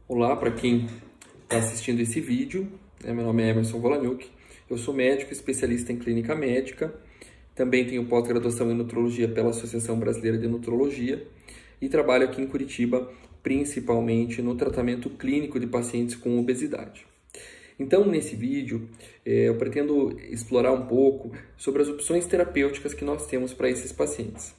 Olá para quem está assistindo esse vídeo, meu nome é Emerson Volaniuk, eu sou médico especialista em clínica médica, também tenho pós-graduação em nutrologia pela Associação Brasileira de Nutrologia e trabalho aqui em Curitiba principalmente no tratamento clínico de pacientes com obesidade. Então, nesse vídeo, eu pretendo explorar um pouco sobre as opções terapêuticas que nós temos para esses pacientes.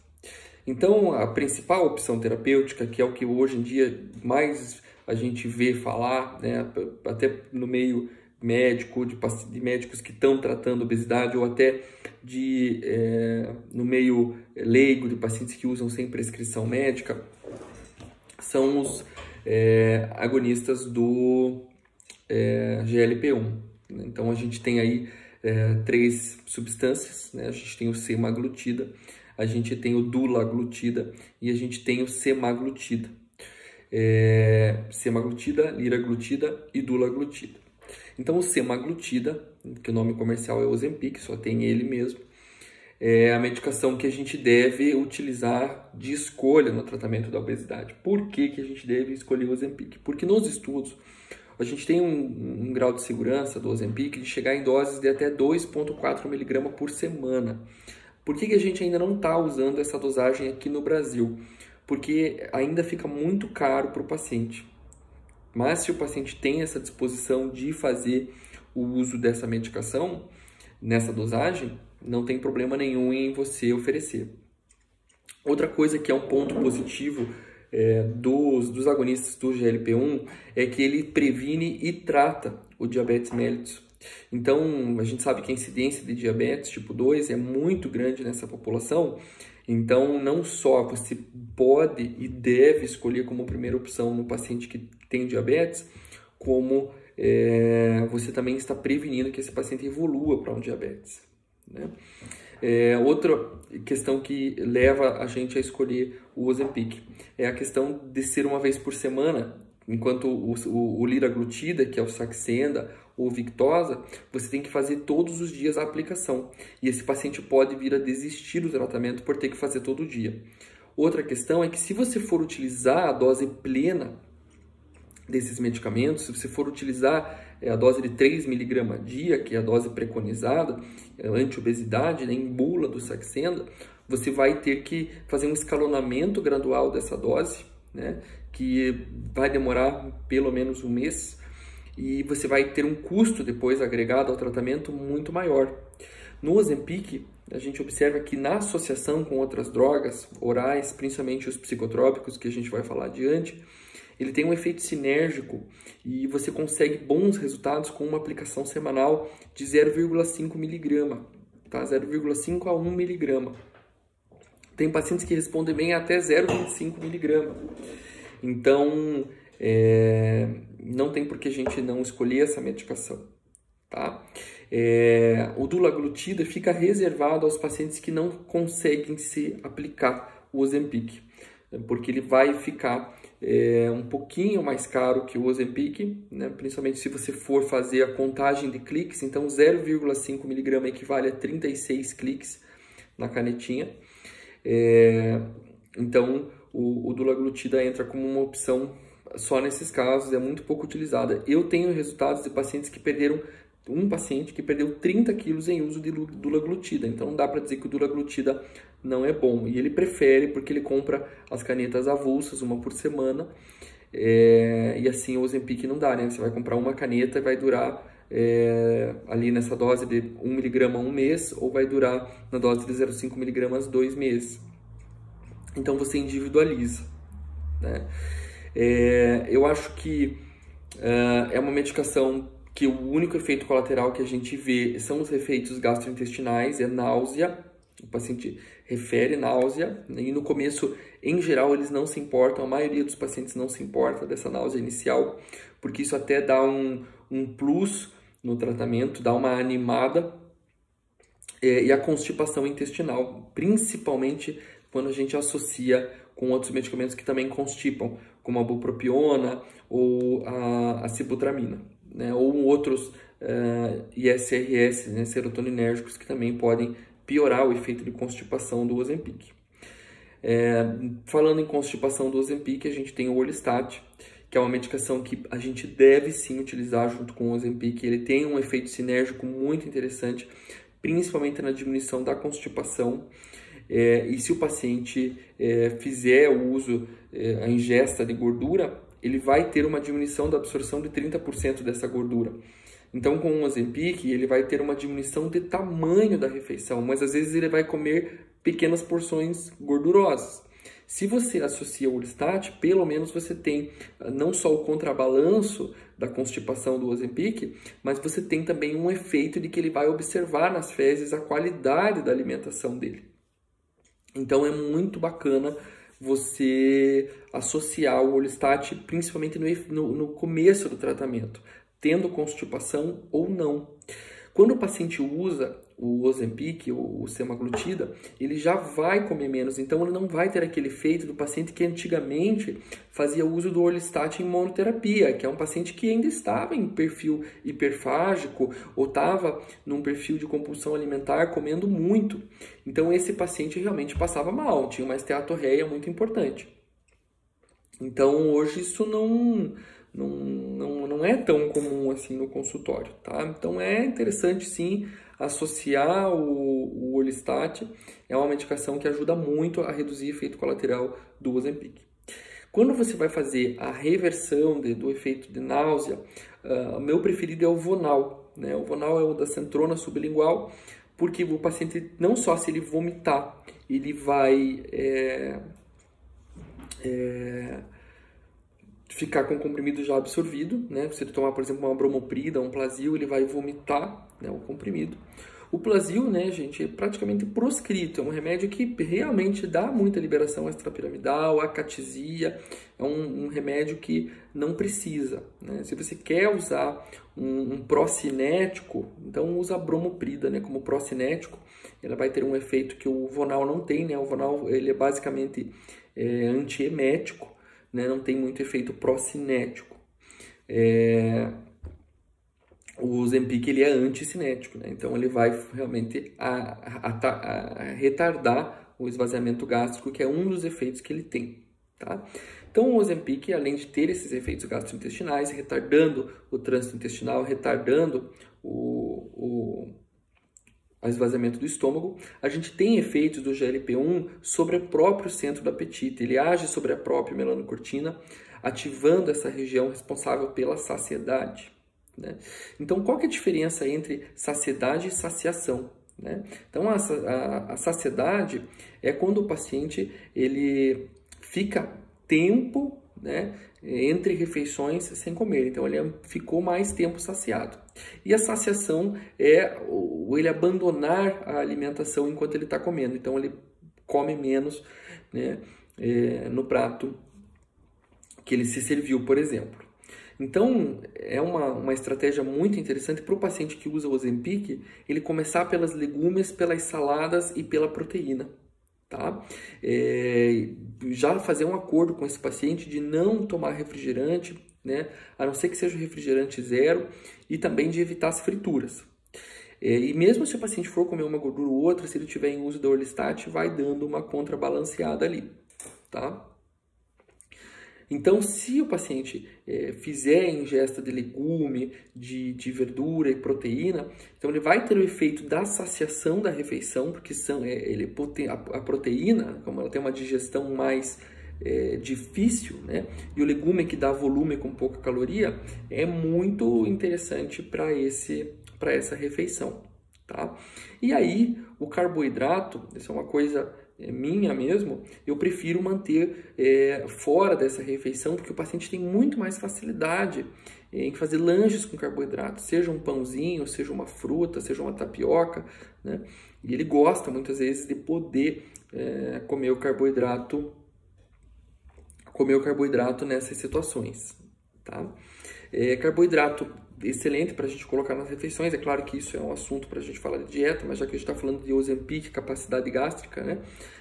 Então, a principal opção terapêutica, que é o que hoje em dia mais a gente vê falar, né, até no meio médico, de médicos que estão tratando obesidade, ou até no meio leigo de pacientes que usam sem prescrição médica, são os agonistas do GLP-1. Então, a gente tem aí três substâncias, né? A gente tem o semaglutida, a gente tem o dulaglutida e a gente tem o semaglutida. Semaglutida, liraglutida e dulaglutida. Então, o semaglutida, que o nome comercial é Ozempic, só tem ele mesmo, é a medicação que a gente deve utilizar de escolha no tratamento da obesidade. Por que que a gente deve escolher o Ozempic? Porque nos estudos, a gente tem um grau de segurança do Ozempic de chegar em doses de até 2,4 mg por semana. Por que que a gente ainda não está usando essa dosagem aqui no Brasil? Porque ainda fica muito caro para o paciente. Mas se o paciente tem essa disposição de fazer o uso dessa medicação, nessa dosagem, não tem problema nenhum em você oferecer. Outra coisa que é um ponto positivo dos agonistas do GLP-1 é que ele previne e trata o diabetes mellitus. Então, a gente sabe que a incidência de diabetes tipo 2 é muito grande nessa população. Então, não só você pode e deve escolher como primeira opção no paciente que tem diabetes, como você também está prevenindo que esse paciente evolua para um diabetes, né? Outra questão que leva a gente a escolher o Ozempic é a questão de ser uma vez por semana, enquanto o liraglutida, que é o Saxenda ou Victoza, você tem que fazer todos os dias a aplicação. E esse paciente pode vir a desistir do tratamento por ter que fazer todo dia. Outra questão é que se você for utilizar a dose plena desses medicamentos, se você for utilizar a dose de 3 mg dia, que é a dose preconizada, anti-obesidade, né, em bula do Saxenda, você vai ter que fazer um escalonamento gradual dessa dose, né, que vai demorar pelo menos um mês, e você vai ter um custo depois agregado ao tratamento muito maior. No Ozempic, a gente observa que na associação com outras drogas orais, principalmente os psicotrópicos, que a gente vai falar adiante, ele tem um efeito sinérgico e você consegue bons resultados com uma aplicação semanal de 0,5 mg, tá? 0,5 a 1 mg. Tem pacientes que respondem bem até 0,25 mg. Então, não tem por que a gente não escolher essa medicação, tá? O dulaglutida fica reservado aos pacientes que não conseguem se aplicar o Ozempic, porque ele vai ficar um pouquinho mais caro que o Ozempic, né? Principalmente se você for fazer a contagem de cliques. Então 0,5 mg equivale a 36 cliques na canetinha. Então o dulaglutida entra como uma opção só nesses casos, é muito pouco utilizada. Eu tenho resultados de pacientes que perderam, um paciente que perdeu 30 quilos em uso de dulaglutida. Então não dá para dizer que o dulaglutida não é bom. E ele prefere porque ele compra as canetas avulsas, uma por semana. E assim o Ozempic não dá, né? Você vai comprar uma caneta e vai durar ali nessa dose de 1 mg um mês, ou vai durar na dose de 0,5 mg 2 meses. Então você individualiza, né? Eu acho que é uma medicação que o único efeito colateral que a gente vê são os efeitos gastrointestinais, é náusea, o paciente refere náusea, e no começo, em geral, eles não se importam, a maioria dos pacientes não se importa dessa náusea inicial, porque isso até dá um plus no tratamento, dá uma animada, e a constipação intestinal, principalmente quando a gente associa com outros medicamentos que também constipam, como a bupropiona ou a sibutramina, né? Ou outros ISRS, né, serotoninérgicos, que também podem piorar o efeito de constipação do Ozempic. Falando em constipação do Ozempic, a gente tem o Orlistat, que é uma medicação que a gente deve sim utilizar junto com o Ozempic. Ele tem um efeito sinérgico muito interessante, principalmente na diminuição da constipação. E se o paciente fizer o uso, a ingesta de gordura, ele vai ter uma diminuição da absorção de 30% dessa gordura. Então, com o Ozempic, ele vai ter uma diminuição de tamanho da refeição, mas às vezes ele vai comer pequenas porções gordurosas. Se você associa o Orlistat, pelo menos você tem não só o contrabalanço da constipação do Ozempic, mas você tem também um efeito de que ele vai observar nas fezes a qualidade da alimentação dele. Então, é muito bacana você associar o Orlistat, principalmente no começo do tratamento, tendo constipação ou não. Quando o paciente usa o Ozempic, o semaglutida, ele já vai comer menos, então ele não vai ter aquele efeito do paciente que antigamente fazia uso do Orlistat em monoterapia, que é um paciente que ainda estava em perfil hiperfágico ou estava num perfil de compulsão alimentar comendo muito. Então esse paciente realmente passava mal, tinha uma esteatorreia muito importante. Então hoje isso não é tão comum assim no consultório, tá? Então é interessante sim associar o Orlistat. É uma medicação que ajuda muito a reduzir o efeito colateral do Ozempic. Quando você vai fazer a reversão do efeito de náusea, o meu preferido é o Vonal, né? O Vonal é o da centrona sublingual, porque o paciente, não só se ele vomitar, ele vai ficar com o comprimido já absorvido, né? Se ele tomar, por exemplo, uma bromoprida, um Plasil, ele vai vomitar, né, o comprimido. O Plasil, né, gente, é praticamente proscrito, é um remédio que realmente dá muita liberação extrapiramidal, acatesia, é um remédio que não precisa, né? Se você quer usar um procinético, então usa a bromoprida, né, como procinético. Ela vai ter um efeito que o Vonal não tem, né? O Vonal, ele é basicamente antiemético, né? Não tem muito efeito procinético. O Ozempic, ele é anticinético, né? Então ele vai realmente retardar o esvaziamento gástrico, que é um dos efeitos que ele tem, tá? Então o Ozempic, além de ter esses efeitos gastrointestinais, retardando o trânsito intestinal, retardando o esvaziamento do estômago, a gente tem efeitos do GLP-1 sobre o próprio centro do apetite. Ele age sobre a própria melanocortina, ativando essa região responsável pela saciedade, né? Então, qual que é a diferença entre saciedade e saciação, né? Então, a saciedade é quando o paciente ele fica tempo, né, entre refeições sem comer. Então, ele ficou mais tempo saciado. E a saciação é ele abandonar a alimentação enquanto ele está comendo. Então, ele come menos, né, no prato que ele se serviu, por exemplo. Então, é uma estratégia muito interessante para o paciente que usa o Ozempic, ele começar pelas legumes, pelas saladas e pela proteína, tá? Já fazer um acordo com esse paciente de não tomar refrigerante, né? A não ser que seja refrigerante zero, e também de evitar as frituras. E mesmo se o paciente for comer uma gordura ou outra, se ele tiver em uso da Orlistat, vai dando uma contrabalanceada ali, tá? Então, se o paciente fizer ingesta de legume, de verdura e proteína, então ele vai ter o efeito da saciação da refeição, porque a proteína, como ela tem uma digestão mais difícil, né? E o legume que dá volume com pouca caloria, é muito interessante para essa refeição, tá? E aí, o carboidrato, isso é uma coisa minha mesmo, eu prefiro manter fora dessa refeição, porque o paciente tem muito mais facilidade em fazer lanches com carboidrato, seja um pãozinho, seja uma fruta, seja uma tapioca, né? E ele gosta muitas vezes de poder comer o carboidrato nessas situações, tá? Carboidrato excelente para a gente colocar nas refeições. É claro que isso é um assunto para a gente falar de dieta, mas já que a gente está falando de Ozempic, capacidade gástrica, né?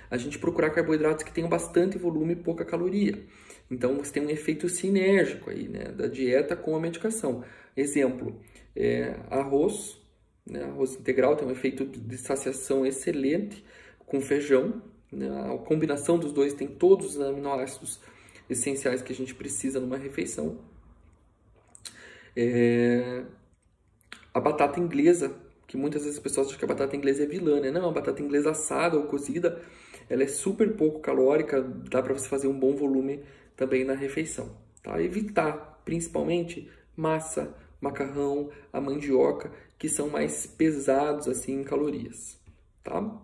A gente procurar carboidratos que tenham bastante volume e pouca caloria. Então, você tem um efeito sinérgico aí, né, da dieta com a medicação. Exemplo, arroz, né? Arroz integral tem um efeito de saciação excelente com feijão, né? A combinação dos dois tem todos os aminoácidos essenciais que a gente precisa numa refeição. A batata inglesa, que muitas vezes as pessoas acham que a batata inglesa é vilã, né? Não, a batata inglesa assada ou cozida, ela é super pouco calórica, dá para você fazer um bom volume também na refeição, tá? Evitar, principalmente, massa, macarrão, a mandioca, que são mais pesados assim em calorias, tá?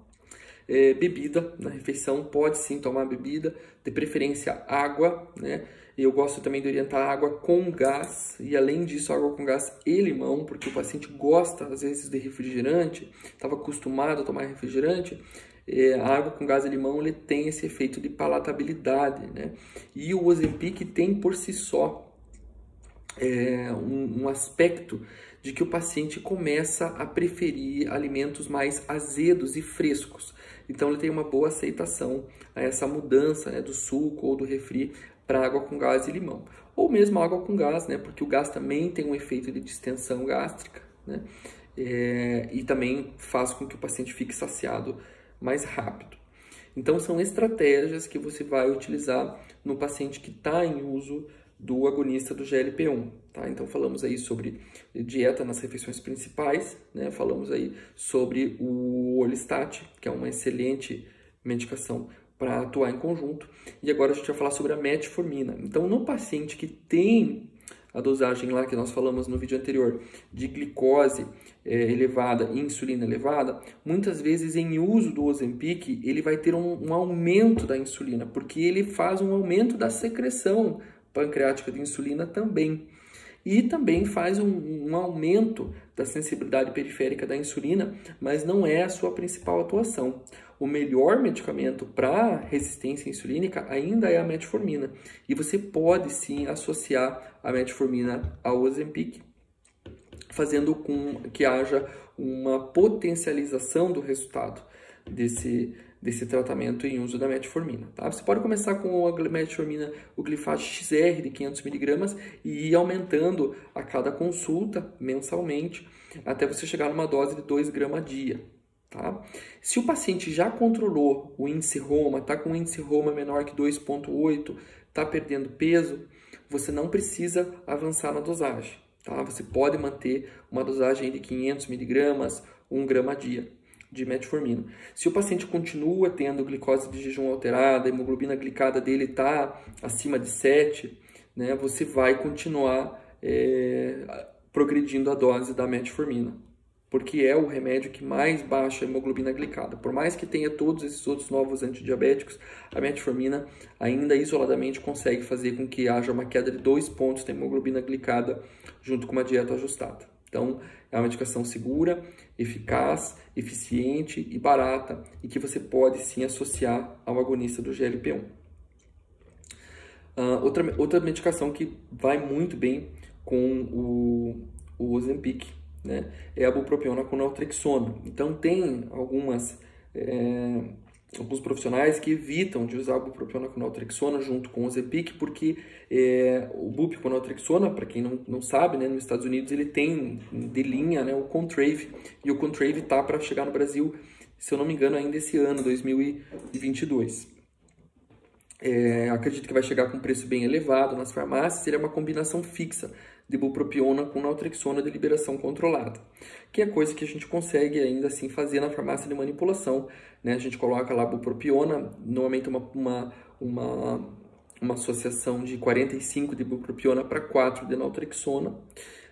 Bebida na refeição, pode sim tomar bebida, de preferência água, né? Eu gosto também de orientar água com gás, e além disso, água com gás e limão, porque o paciente gosta, às vezes, de refrigerante, estava acostumado a tomar refrigerante, a água com gás e limão ele tem esse efeito de palatabilidade, né? E o Ozempic tem por si só um aspecto de que o paciente começa a preferir alimentos mais azedos e frescos. Então, ele tem uma boa aceitação a essa mudança, né, do suco ou do refri para água com gás e limão. Ou mesmo água com gás, né, porque o gás também tem um efeito de distensão gástrica, né, e também faz com que o paciente fique saciado mais rápido. Então, são estratégias que você vai utilizar no paciente que está em uso do agonista do GLP-1, tá? Então, falamos aí sobre dieta nas refeições principais, né? Falamos aí sobre o Orlistat, que é uma excelente medicação para atuar em conjunto. E agora a gente vai falar sobre a metformina. Então, no paciente que tem a dosagem lá que nós falamos no vídeo anterior de glicose elevada e insulina elevada, muitas vezes em uso do Ozempic, ele vai ter um aumento da insulina, porque ele faz um aumento da secreção pancreática de insulina também. E também faz um aumento da sensibilidade periférica da insulina, mas não é a sua principal atuação. O melhor medicamento para resistência insulínica ainda é a metformina. E você pode sim associar a metformina ao Ozempic, fazendo com que haja uma potencialização do resultado desse tratamento em uso da metformina, tá? Você pode começar com a metformina, o Glifage XR de 500 mg e ir aumentando a cada consulta mensalmente até você chegar numa dose de 2 gramas a dia, tá? Se o paciente já controlou o índice Roma, está com um índice Roma menor que 2,8, está perdendo peso, você não precisa avançar na dosagem, tá? Você pode manter uma dosagem de 500 mg, 1 grama a dia de metformina. Se o paciente continua tendo glicose de jejum alterada, a hemoglobina glicada dele está acima de 7, né, você vai continuar progredindo a dose da metformina, porque é o remédio que mais baixa a hemoglobina glicada. Por mais que tenha todos esses outros novos antidiabéticos, a metformina ainda isoladamente consegue fazer com que haja uma queda de 2 pontos da hemoglobina glicada junto com uma dieta ajustada. Então, é uma medicação segura, eficaz, eficiente e barata e que você pode sim associar ao agonista do GLP-1. Outra medicação que vai muito bem com o Ozempic, né, é a bupropiona com naltrexona. Então, tem alguns profissionais que evitam de usar a bupropiona com naltrexona junto com o Ozempic, porque o bup com naltrexona, para quem não sabe, né, nos Estados Unidos ele tem de linha, né, o Contrave, e o Contrave tá para chegar no Brasil, se eu não me engano, ainda esse ano, 2022. Acredito que vai chegar com um preço bem elevado nas farmácias. Seria uma combinação fixa de bupropiona com naltrexona de liberação controlada, que é coisa que a gente consegue ainda assim fazer na farmácia de manipulação, né? A gente coloca lá bupropiona, normalmente uma associação de 45 de bupropiona para 4 de naltrexona,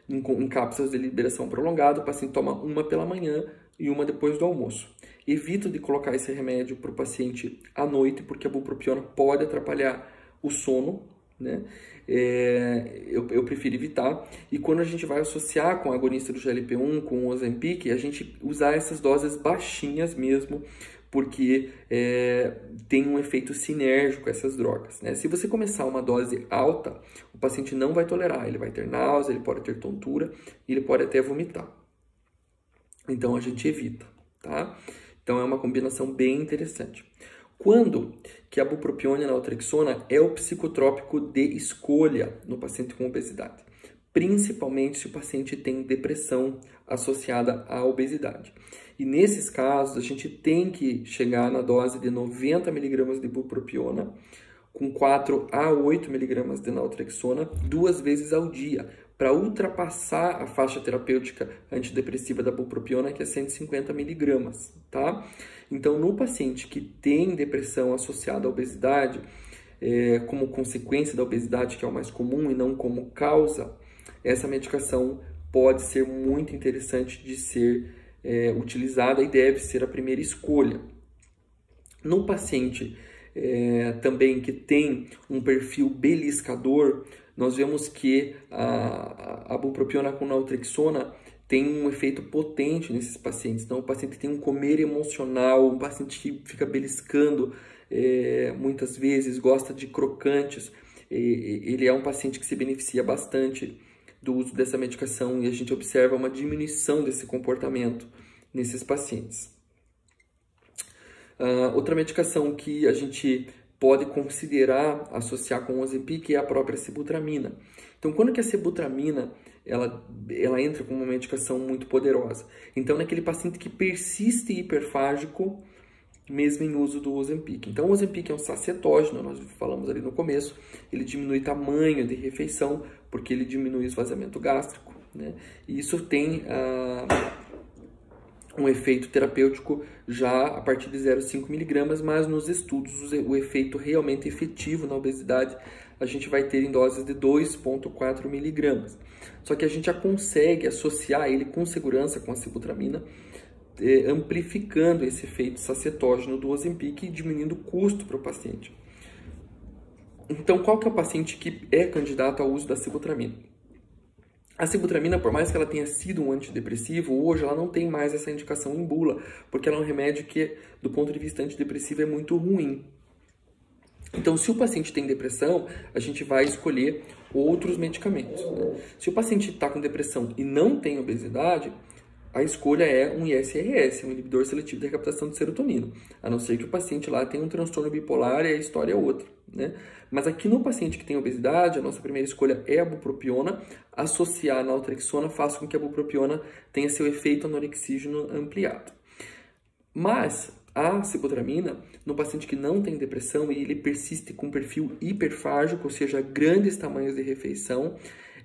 em cápsulas de liberação prolongada. O paciente toma uma pela manhã e uma depois do almoço. Evito de colocar esse remédio para o paciente à noite, porque a bupropiona pode atrapalhar o sono, né? Eu prefiro evitar. E quando a gente vai associar com o agonista do GLP-1, com o Ozempic, a gente usar essas doses baixinhas mesmo, porque tem um efeito sinérgico essas drogas, né? Se você começar uma dose alta, o paciente não vai tolerar, ele vai ter náusea, ele pode ter tontura, e ele pode até vomitar. Então a gente evita, tá? Então é uma combinação bem interessante. Quando que a bupropiona e a naltrexona é o psicotrópico de escolha no paciente com obesidade? Principalmente se o paciente tem depressão associada à obesidade. E nesses casos, a gente tem que chegar na dose de 90 mg de bupropiona com 4 a 8 miligramas de naltrexona 2 vezes ao dia, para ultrapassar a faixa terapêutica antidepressiva da bupropiona, que é 150 miligramas, tá? Então, no paciente que tem depressão associada à obesidade, como consequência da obesidade, que é o mais comum, e não como causa, essa medicação pode ser muito interessante de ser utilizada e deve ser a primeira escolha. No paciente também que tem um perfil beliscador, nós vemos que a bupropiona com naltrexona tem um efeito potente nesses pacientes. Então, o paciente que tem um comer emocional, um paciente que fica beliscando muitas vezes, gosta de crocantes, ele é um paciente que se beneficia bastante do uso dessa medicação e a gente observa uma diminuição desse comportamento nesses pacientes. Outra medicação que a gente pode considerar associar com o Ozempic é a própria sibutramina. Então, quando que a sibutramina ela entra como uma medicação muito poderosa? Então, naquele paciente que persiste hiperfágico, mesmo em uso do Ozempic. Então, o Ozempic é um sacetógeno, nós falamos ali no começo, ele diminui tamanho de refeição, porque ele diminui o esvaziamento gástrico, né? E isso tem um efeito terapêutico já a partir de 0,5 miligramas, mas nos estudos o efeito realmente efetivo na obesidade a gente vai ter em doses de 2,4 miligramas. Só que a gente já consegue associar ele com segurança com a sibutramina, amplificando esse efeito sacetógeno do Ozempic e diminuindo o custo para o paciente. Então, qual que é o paciente que é candidato ao uso da sibutramina? A sibutramina, por mais que ela tenha sido um antidepressivo, hoje ela não tem mais essa indicação em bula, porque ela é um remédio que, do ponto de vista antidepressivo, é muito ruim. Então, se o paciente tem depressão, a gente vai escolher outros medicamentos, né? Se o paciente está com depressão e não tem obesidade, a escolha é um ISRS, um inibidor seletivo de recaptação de serotonina, a não ser que o paciente lá tenha um transtorno bipolar e a história é outra, né? Mas aqui no paciente que tem obesidade, a nossa primeira escolha é a bupropiona. Associar a naltrexona faz com que a bupropiona tenha seu efeito anorexígeno ampliado. Mas a sibutramina, no paciente que não tem depressão e ele persiste com perfil hiperfágico, ou seja, grandes tamanhos de refeição,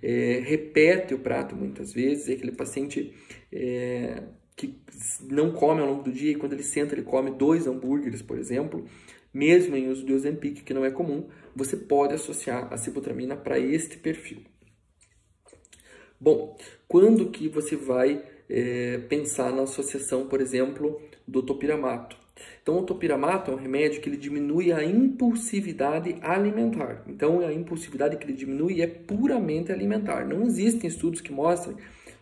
repete o prato muitas vezes, é aquele paciente que não come ao longo do dia e quando ele senta ele come 2 hambúrgueres, por exemplo, mesmo em uso de Ozempic, que não é comum, você pode associar a sibutramina para este perfil. Bom, quando que você vai pensar na associação, por exemplo, do topiramato? Então, o topiramato é um remédio que ele diminui a impulsividade alimentar. Então, a impulsividade que ele diminui é puramente alimentar. Não existem estudos que mostrem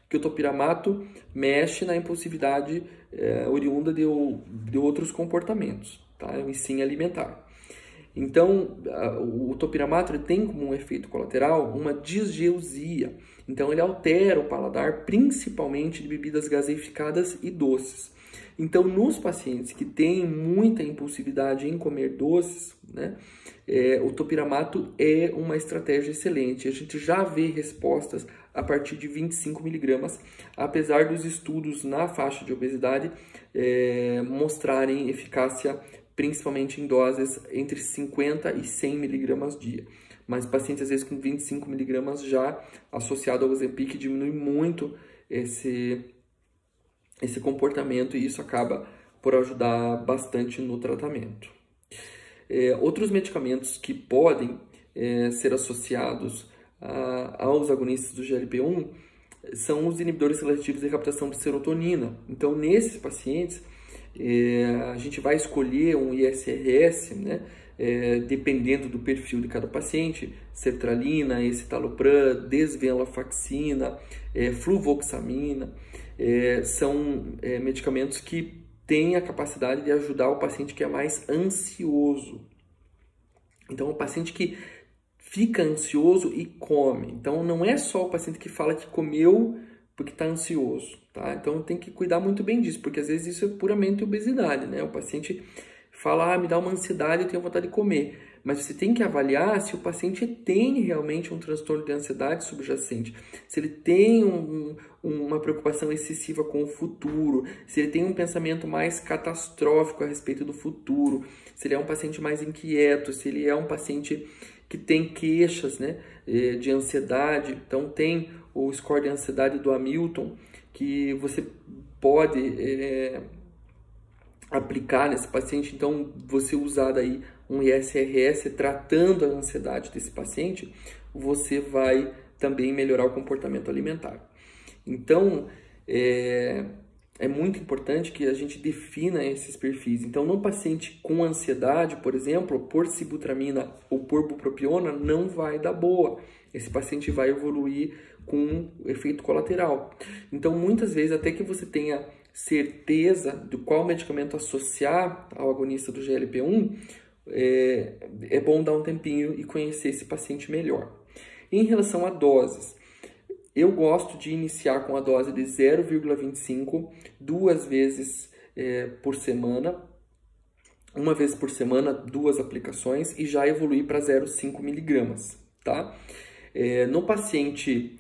que o topiramato mexe na impulsividade oriunda de outros comportamentos, tá? E sim alimentar. Então, o topiramato ele tem como um efeito colateral uma disgeusia. Então, ele altera o paladar, principalmente de bebidas gaseificadas e doces. Então, nos pacientes que têm muita impulsividade em comer doces, né, o topiramato é uma estratégia excelente. A gente já vê respostas a partir de 25 miligramas, apesar dos estudos na faixa de obesidade mostrarem eficácia principalmente em doses entre 50 e 100 miligramas dia. Mas pacientes, às vezes, com 25 miligramas já associado ao Ozempic, diminui muito esse comportamento e isso acaba por ajudar bastante no tratamento. Outros medicamentos que podem ser associados aos agonistas do GLP-1 são os inibidores seletivos de recaptação de serotonina. Então, nesses pacientes, a gente vai escolher um ISRS, né? Dependendo do perfil de cada paciente, sertralina, escitalopram, desvenlafaxina, fluvoxamina, são medicamentos que têm a capacidade de ajudar o paciente que é mais ansioso. Então, o paciente que fica ansioso e come. Então, não é só o paciente que fala que comeu porque está ansioso, tá? Então, tem que cuidar muito bem disso, porque às vezes isso é puramente obesidade, né? O paciente fala, me dá uma ansiedade, eu tenho vontade de comer. mas você tem que avaliar se o paciente tem realmente um transtorno de ansiedade subjacente, se ele tem uma preocupação excessiva com o futuro, se ele tem um pensamento mais catastrófico a respeito do futuro, se ele é um paciente mais inquieto, se ele é um paciente que tem queixas, né, de ansiedade. Então tem o score de ansiedade do Hamilton, que você pode aplicar nesse paciente. Então, você usar daí um ISRS tratando a ansiedade desse paciente, você vai também melhorar o comportamento alimentar. Então, é muito importante que a gente defina esses perfis. Então, no paciente com ansiedade, por exemplo, por sibutramina ou por bupropiona, não vai dar boa. Esse paciente vai evoluir com efeito colateral. Então, muitas vezes, até que você tenha certeza de qual medicamento associar ao agonista do GLP-1, é bom dar um tempinho e conhecer esse paciente melhor. Em relação a doses, eu gosto de iniciar com a dose de 0,25 2 vezes por semana, uma vez por semana, 2 aplicações, e já evoluir para 0,5 miligramas, tá? No paciente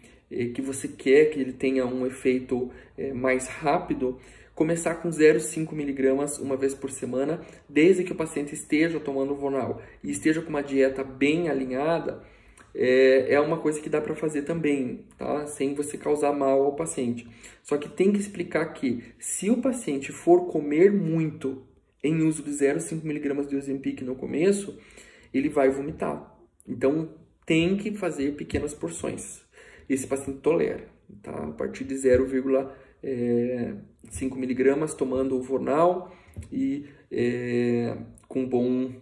que você quer que ele tenha um efeito mais rápido, começar com 0,5 miligramas uma vez por semana, desde que o paciente esteja tomando Vonal e esteja com uma dieta bem alinhada, é uma coisa que dá para fazer também, tá? Sem você causar mal ao paciente. Só que tem que explicar que se o paciente for comer muito em uso de 0,5 miligramas de Ozempic no começo, ele vai vomitar. Então, tem que fazer pequenas porções. Esse paciente tolera, tá? A partir de 0,5 miligramas tomando o Vonal e com bom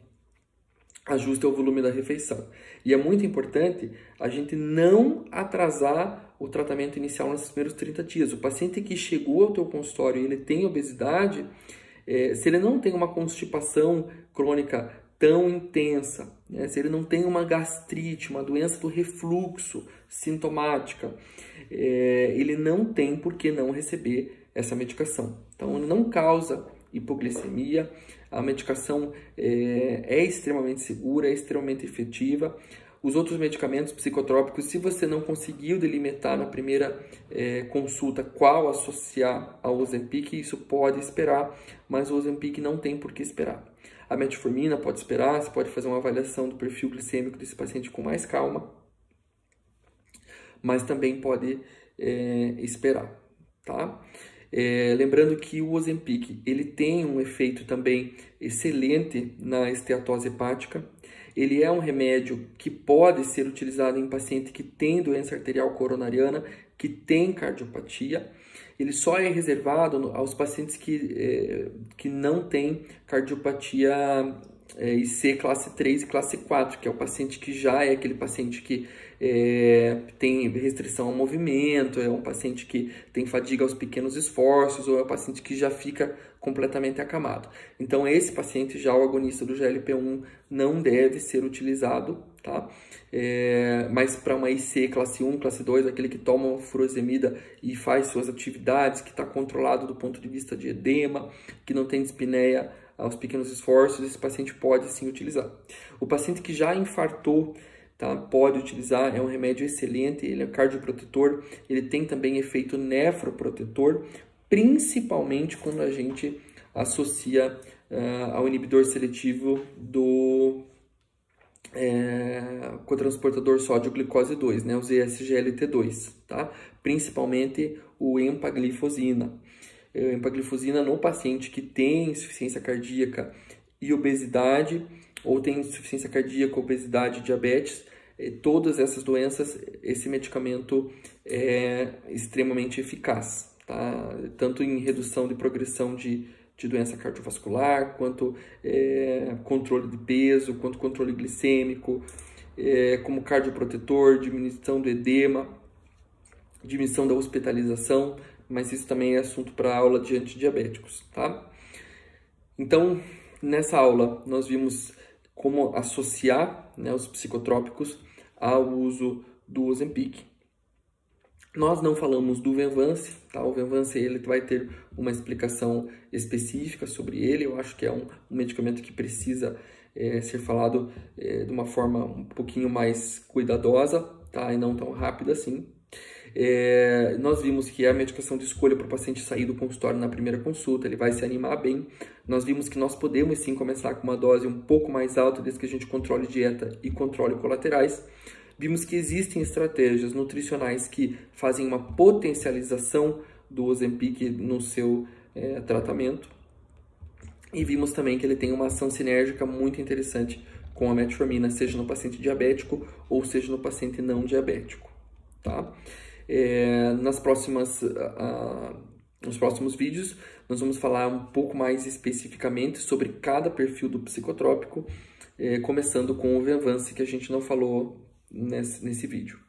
ajuste ao volume da refeição. E é muito importante a gente não atrasar o tratamento inicial nesses primeiros 30 dias. O paciente que chegou ao teu consultório e ele tem obesidade, se ele não tem uma constipação crônica tão intensa, né? Se ele não tem uma gastrite, uma doença do refluxo sintomática, ele não tem por que não receber essa medicação. Então, ele não causa hipoglicemia, a medicação é extremamente segura, é extremamente efetiva. Os outros medicamentos psicotrópicos, se você não conseguiu delimitar na primeira consulta qual associar ao Ozempic, isso pode esperar, mas o Ozempic não tem por que esperar. A metformina pode esperar, você pode fazer uma avaliação do perfil glicêmico desse paciente com mais calma, mas também pode esperar, tá? Lembrando que o Ozempic, ele tem um efeito também excelente na esteatose hepática. Ele é um remédio que pode ser utilizado em paciente que tem doença arterial coronariana, que tem cardiopatia. Ele só é reservado aos pacientes que não têm cardiopatia IC classe 3 e classe 4, que é o paciente que já é aquele paciente que tem restrição ao movimento, é um paciente que tem fadiga aos pequenos esforços, ou é um paciente que já fica completamente acamado. Então, esse paciente, já o agonista do GLP-1, não deve ser utilizado, tá? Mas para uma IC classe 1, classe 2, aquele que toma furosemida e faz suas atividades, que está controlado do ponto de vista de edema, que não tem dispneia aos pequenos esforços, esse paciente pode sim utilizar. O paciente que já infartou, tá, pode utilizar, é um remédio excelente, ele é cardioprotetor, ele tem também efeito nefroprotetor, principalmente quando a gente associa ao inibidor seletivo do cotransportador sódio-glicose 2, né, os ESGLT2, tá? Principalmente o empaglifosina. Empaglifosina no paciente que tem insuficiência cardíaca e obesidade, ou tem insuficiência cardíaca, obesidade, diabetes, todas essas doenças, esse medicamento é extremamente eficaz, tá? Tanto em redução de progressão de doença cardiovascular, quanto controle de peso, quanto controle glicêmico, como cardioprotetor, diminuição do edema, diminuição da hospitalização, mas isso também é assunto para a aula de antidiabéticos, tá? Então, nessa aula, nós vimos como associar, né, os psicotrópicos ao uso do Ozempic. Nós não falamos do Venvance, tá? O Venvance, ele vai ter uma explicação específica sobre ele. Eu acho que é um medicamento que precisa ser falado de uma forma um pouquinho mais cuidadosa, tá? E não tão rápida assim. Nós vimos que a medicação de escolha para o paciente sair do consultório na primeira consulta, ele vai se animar bem. Nós vimos que nós podemos sim começar com uma dose um pouco mais alta, desde que a gente controle dieta e controle colaterais. Vimos que existem estratégias nutricionais que fazem uma potencialização do Ozempic no seu tratamento. E vimos também que ele tem uma ação sinérgica muito interessante com a metformina, seja no paciente diabético ou seja no paciente não diabético, tá? Nos próximos vídeos, nós vamos falar um pouco mais especificamente sobre cada perfil do psicotrópico, começando com o Venvance, que a gente não falou nesse vídeo.